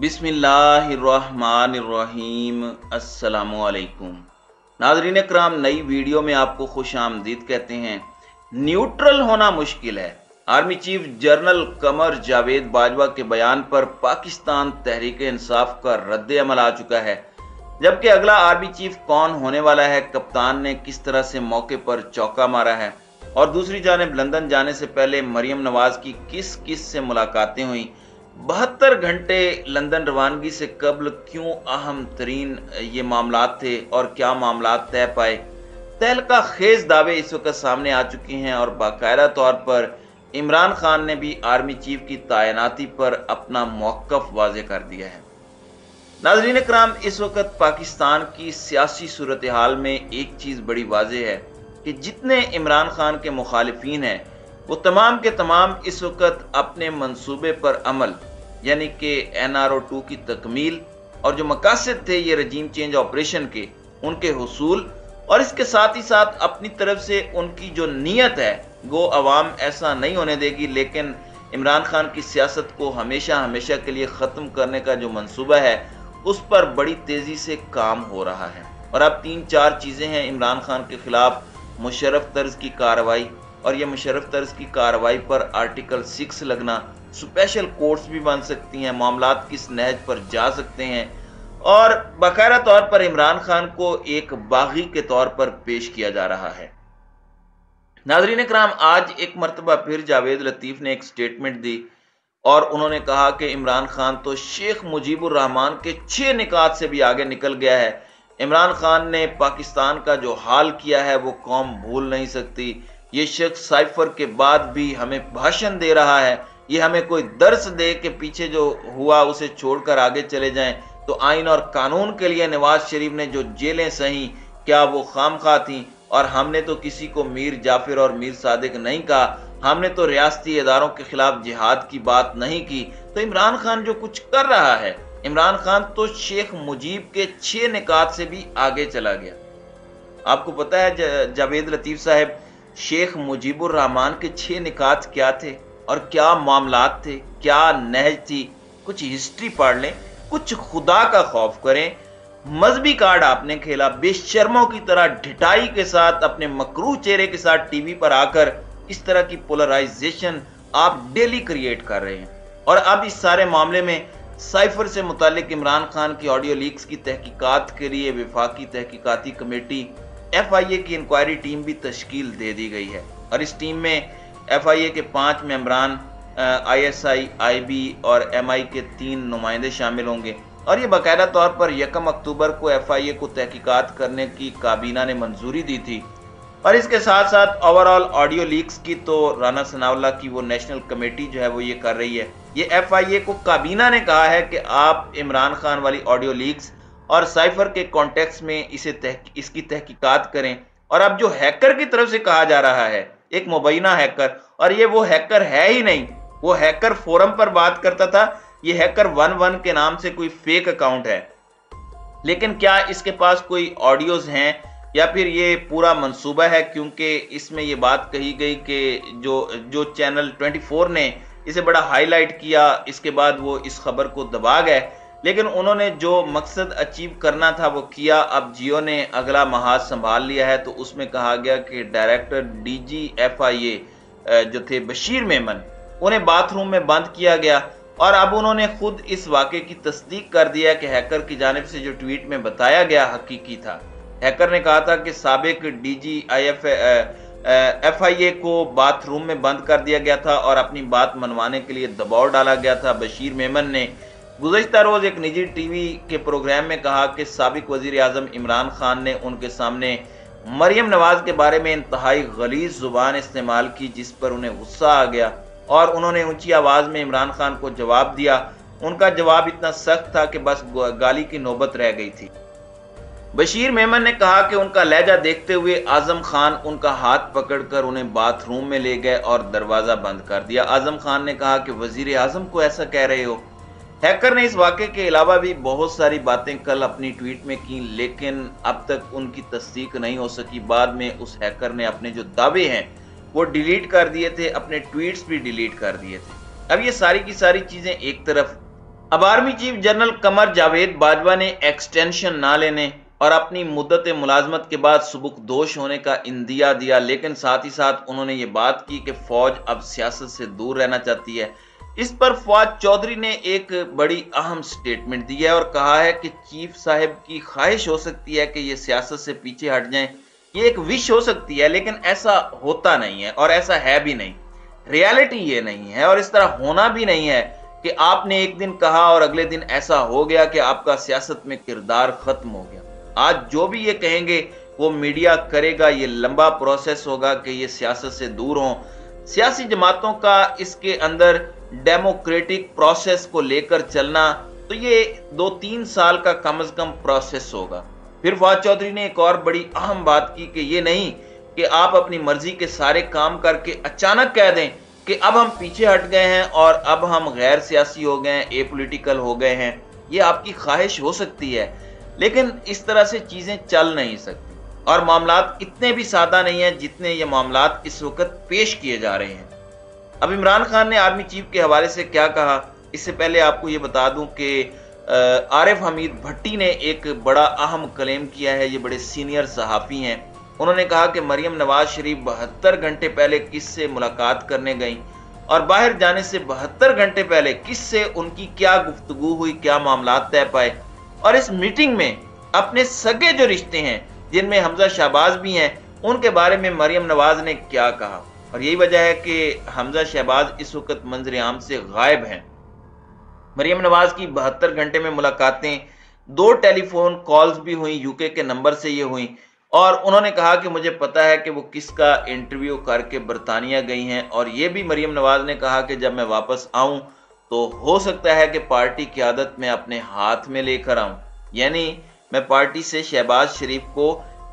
बिस्मिल्लाहिर्रहमानिर्रहीम। अस्सलामुअलैकुम नाज़रीन इकराम, नई वीडियो में आपको खुश आमदीद कहते हैं। न्यूट्रल होना मुश्किल है। Army chief general Qamar Javed Bajwa के बयान पर पाकिस्तान तहरीक इंसाफ का रद्द अमल आ चुका है, जबकि अगला आर्मी चीफ कौन होने वाला है, कप्तान ने किस तरह से मौके पर चौका मारा है और दूसरी जानिब लंदन जाने से पहले मरियम नवाज की किस किस से मुलाकातें हुई, 72 घंटे लंदन रवानगी से कबल क्यों अहम तरीन ये मामलात थे और क्या मामलात तय पाए। तहलका खेज दावे इस वक्त सामने आ चुके हैं और बाकायदा तौर पर इमरान खान ने भी आर्मी चीफ की तैनाती पर अपना मौक़िफ़ वाज़ेह कर दिया है। नाज़रीन इकराम, इस वक्त पाकिस्तान की सियासी सूरत हाल में एक चीज़ बड़ी वाज़ेह है कि जितने इमरान खान के मुखालिफिन हैं वो तमाम के तमाम इस वक्त अपने मंसूबे पर अमल यानी कि NRO2 की तकमील और जो मकासद थे ये रजीम चेंज ऑपरेशन के, उनके हुसूल और इसके साथ ही साथ अपनी तरफ से उनकी जो नीयत है वो अवाम ऐसा नहीं होने देगी, लेकिन इमरान खान की सियासत को हमेशा हमेशा के लिए ख़त्म करने का जो मंसूबा है उस पर बड़ी तेज़ी से काम हो रहा है। और अब 3-4 चीज़ें हैं इमरान खान के खिलाफ। मुशर्रफ तर्ज की कार्रवाई, और ये मुशर्रफ तर्ज की कार्रवाई पर आर्टिकल 6 लगना, स्पेशल कोर्ट्स भी बन सकती हैं, मामलात किस नहज पर जा सकते हैं और बाकायदा तौर पर इमरान खान को एक बागी के तौर पर पेश किया जा रहा है। नाज़रीन इकराम, आज एक मरतबा फिर जावेद लतीफ़ ने एक स्टेटमेंट दी और उन्होंने कहा कि इमरान खान तो शेख मुजीबुर रहमान के 6 निकात से भी आगे निकल गया है। इमरान खान ने पाकिस्तान का जो हाल किया है वो कौम भूल नहीं सकती। ये शख्स साइफर के बाद भी हमें भाषण दे रहा है, ये हमें कोई दर्स दे के पीछे जो हुआ उसे छोड़कर आगे चले जाएं। तो आइन और कानून के लिए नवाज शरीफ ने जो जेलें सही, क्या वो खामखा थी? और हमने तो किसी को मीर जाफिर और मीर सादिक नहीं कहा, हमने तो रियासती इदारों के खिलाफ जिहाद की बात नहीं की। तो इमरान खान जो कुछ कर रहा है, इमरान खान तो शेख मुजीब के 6 निकात से भी आगे चला गया। आपको पता है जावेद लतीफ़ साहब, शेख मुजीबुर रहमान के 6 निकात क्या थे और क्या मामलात थे, क्या नहज थी? कुछ हिस्ट्री पढ़ लें, कुछ खुदा का खौफ करें। मजहबी कार्ड आपने खेला, बेशर्मों की तरह ढिठाई के साथ अपने मकरूह चेहरे के साथ टीवी पर आकर इस तरह की पोलराइजेशन आप डेली क्रिएट कर रहे हैं। और अब इस सारे मामले में साइफर से मुतालिक इमरान खान की ऑडियो लीक्स की तहकीकात के लिए वफाकी तहकीकाती कमेटी FIA की इंक्वायरी टीम भी तश्कील दे दी गई है और इस टीम में FIA के 5 मेंबरान, ISI, IB और MI के 3 नुमाइंदे शामिल होंगे। और ये बाकायदा तौर पर 1 अक्टूबर को FIA को तहकीकात करने की काबीना ने मंजूरी दी थी। और इसके साथ साथ ओवरऑल ऑडियो लीक्स की तो राना सनाउल्लाह की वो नेशनल कमेटी जो है वो ये कर रही है। ये FIA को काबीना ने कहा है कि आप इमरान खान वाली ऑडियो लीक्स और साइफर के कॉन्टेक्स्ट में इसकी तहकीकात करें। और अब जो हैकर की तरफ से कहा जा रहा है, एक मुबैना हैकर, और ये वो हैकर है ही नहीं, वो हैकर फोरम पर बात करता था, ये हैकर 11 के नाम से कोई फेक अकाउंट है। लेकिन क्या इसके पास कोई ऑडियोज हैं या फिर ये पूरा मंसूबा है? क्योंकि इसमें ये बात कही गई कि जो चैनल 24 ने इसे बड़ा हाईलाइट किया, इसके बाद वो इस खबर को दबा गए, लेकिन उन्होंने जो मकसद अचीव करना था वो किया। अब जियो ने अगला महाज संभाल लिया है, तो उसमें कहा गया कि डायरेक्टर DG FIA जो थे बशीर मेमन, उन्हें बाथरूम में बंद किया गया और अब उन्होंने खुद इस वाक़े की तस्दीक कर दिया कि हैकर की जानिब से जो ट्वीट में बताया गया हकीकी था। हैकर ने कहा था कि साबिक DG FIA को बाथरूम में बंद कर दिया गया था और अपनी बात मनवाने के लिए दबाव डाला गया था। बशीर मेमन ने गुज़श्ता रोज़ एक निजी टीवी के प्रोग्राम में कहा कि साबिक वज़ीर आज़म इमरान खान ने उनके सामने मरियम नवाज के बारे में इंतहाई गलीज़ ज़ुबान इस्तेमाल की, जिस पर उन्हें गुस्सा आ गया और उन्होंने ऊंची आवाज़ में इमरान खान को जवाब दिया। उनका जवाब इतना सख्त था कि बस गाली की नौबत रह गई थी। बशीर मेमन ने कहा कि उनका लहजा देखते हुए आजम खान उनका हाथ पकड़कर उन्हें बाथरूम में ले गए और दरवाज़ा बंद कर दिया। आजम खान ने कहा कि वज़ीर आज़म को ऐसा कह रहे हो। हैकर ने इस वाक़े के अलावा भी बहुत सारी बातें कल अपनी ट्वीट में की, लेकिन अब तक उनकी तस्दीक नहीं हो सकी। बाद में उस हैकर ने अपने जो दावे हैं वो डिलीट कर दिए थे, अपने ट्वीट्स भी डिलीट कर दिए थे। अब ये सारी की सारी चीज़ें एक तरफ, अब army chief general Qamar Javed Bajwa ने एक्सटेंशन ना लेने और अपनी मुद्दत मुलाजमत के बाद सुबुकदोश होने का इंदिया दिया, लेकिन साथ ही साथ उन्होंने ये बात की कि फौज अब सियासत से दूर रहना चाहती है। इस पर फवाद चौधरी ने एक बड़ी अहम स्टेटमेंट दी है और कहा है कि चीफ साहब की ख्वाहिश हो सकती है कि ये सियासत से पीछे हट जाएं, ये एक विश हो सकती है, लेकिन ऐसा होता नहीं है और ऐसा है भी नहीं। रियलिटी ये नहीं है और इस तरह होना भी नहीं है कि आपने एक दिन कहा और अगले दिन ऐसा हो गया कि आपका सियासत में किरदार खत्म हो गया। आज जो भी ये कहेंगे वो मीडिया करेगा, ये लंबा प्रोसेस होगा कि ये सियासत से दूर हों। सियासी जमातों का इसके अंदर डेमोक्रेटिक प्रोसेस को लेकर चलना, तो ये 2-3 साल का कम से कम प्रोसेस होगा। फिर फवाद चौधरी ने एक और बड़ी अहम बात की कि ये नहीं कि आप अपनी मर्जी के सारे काम करके अचानक कह दें कि अब हम पीछे हट गए हैं और अब हम गैर सियासी हो गए हैं, एपॉलिटिकल हो गए हैं। ये आपकी ख्वाहिश हो सकती है, लेकिन इस तरह से चीजें चल नहीं सकती और मामलात इतने भी सादा नहीं है जितने ये मामलात इस वक्त पेश किए जा रहे हैं। अब इमरान खान ने आर्मी चीफ के हवाले से क्या कहा, इससे पहले आपको ये बता दूं कि आरिफ हमीद भट्टी ने एक बड़ा अहम क्लेम किया है। ये बड़े सीनियर सहाफ़ी हैं। उन्होंने कहा कि मरियम नवाज शरीफ 72 घंटे पहले किससे मुलाकात करने गई और बाहर जाने से 72 घंटे पहले किससे उनकी क्या गुफ्तगू हुई, क्या मामलात तय पाए, और इस मीटिंग में अपने सगे जो रिश्ते हैं जिनमें हमजा शहबाज भी हैं उनके बारे में मरियम नवाज ने क्या कहा। और यही वजह है कि हमजा शहबाज इस वक्त मंजर आम से गायब हैं। मरियम नवाज की 72 घंटे में मुलाकातें, 2 टेलीफोन कॉल्स भी हुई, यूके के नंबर से ये हुई, और उन्होंने कहा कि मुझे पता है कि वो किसका इंटरव्यू करके बरतानिया गई हैं। और ये भी मरियम नवाज ने कहा कि जब मैं वापस आऊं तो हो सकता है कि पार्टी क़यादत में अपने हाथ में लेकर आऊं, यानी मैं पार्टी से शहबाज शरीफ को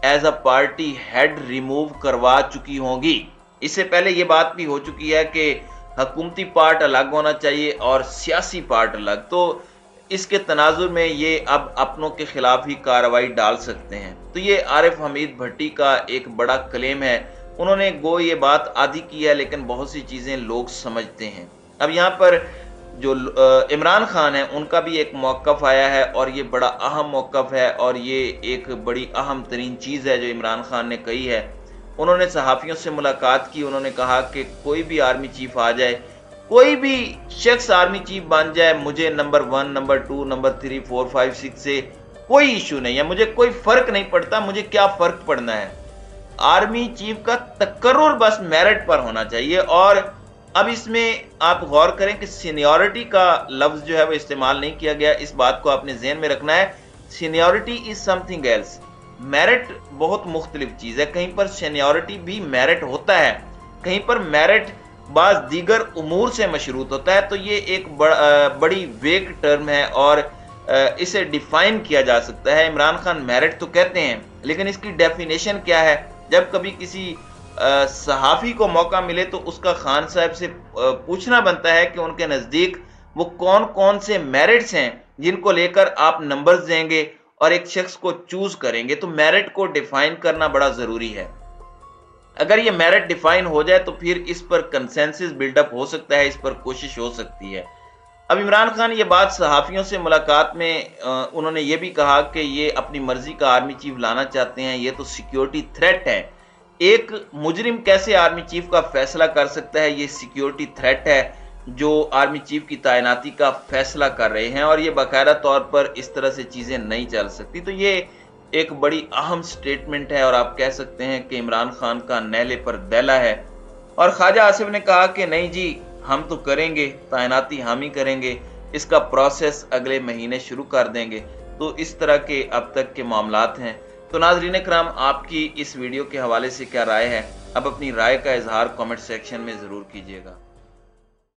as a party head remove करवा चुकी होंगी। इससे पहले ये बात भी हो चुकी है कि हुकूमती पार्ट अलग होना चाहिए और सियासी पार्ट अलग, तो इसके तनाजुर में ये अब अपनों के खिलाफ ही कार्रवाई डाल सकते हैं। तो ये आरिफ हमीद भट्टी का एक बड़ा क्लेम है। उन्होंने गो ये बात आधी की है, लेकिन बहुत सी चीज़ें लोग समझते हैं। अब यहाँ पर जो इमरान खान है उनका भी एक मौक़िफ़ आया है और ये बड़ा अहम मौक़िफ़ है और ये एक बड़ी अहम तरीन चीज़ है जो इमरान खान ने कही है। उन्होंने सहाफ़ियों से मुलाकात की। उन्होंने कहा कि कोई भी आर्मी चीफ आ जाए, कोई भी शख्स आर्मी चीफ बन जाए, मुझे नंबर 1, नंबर 2, नंबर 3, 4, 5, 6 से कोई इशू नहीं है, मुझे कोई फर्क नहीं पड़ता। मुझे क्या फर्क पड़ना है, आर्मी चीफ का तकर्रुर बस मेरिट पर होना चाहिए। और अब इसमें आप गौर करें कि सीनियरिटी का लफ्ज जो है वो इस्तेमाल नहीं किया गया। इस बात को आपने ज़हन में रखना है। Seniority is something else, merit बहुत मुख्तलिफ चीज़ है। कहीं पर सीनियरिटी भी मेरिट होता है, कहीं पर मेरिट बाज दीगर उमूर से मशरूत होता है। तो ये एक बड़ी वेग टर्म है और इसे डिफाइन किया जा सकता है। इमरान खान मेरिट तो कहते हैं, लेकिन इसकी डेफिनेशन क्या है। जब कभी किसी सहाफ़ी को मौका मिले तो उसका खान साहब से पूछना बनता है कि उनके नज़दीक वो कौन कौन से मेरिट्स हैं जिनको लेकर आप नंबर्स देंगे और एक शख्स को चूज करेंगे। तो मेरिट को डिफाइन करना बड़ा ज़रूरी है। अगर ये मेरिट डिफाइन हो जाए तो फिर इस पर कंसेंसस बिल्डअप हो सकता है, इस पर कोशिश हो सकती है। अब इमरान खान ये बात सहाफ़ियों से मुलाकात में उन्होंने ये भी कहा कि ये अपनी मर्जी का आर्मी चीफ लाना चाहते हैं, ये तो सिक्योरिटी थ्रेट है। एक मुजरिम कैसे आर्मी चीफ का फैसला कर सकता है, ये सिक्योरिटी थ्रेट है जो आर्मी चीफ की तैनाती का फैसला कर रहे हैं और ये बाकायदा तौर पर इस तरह से चीज़ें नहीं चल सकती। तो ये एक बड़ी अहम स्टेटमेंट है और आप कह सकते हैं कि इमरान खान का नेले पर दैला है। और ख्वाजा आसिफ ने कहा कि नहीं जी, हम तो करेंगे, तैनाती हम ही करेंगे, इसका प्रोसेस अगले महीने शुरू कर देंगे। तो इस तरह के अब तक के मामलात हैं। तो नाज़रीन कराम, आपकी इस वीडियो के हवाले से क्या राय है? अब अपनी राय का इजहार कमेंट सेक्शन में ज़रूर कीजिएगा।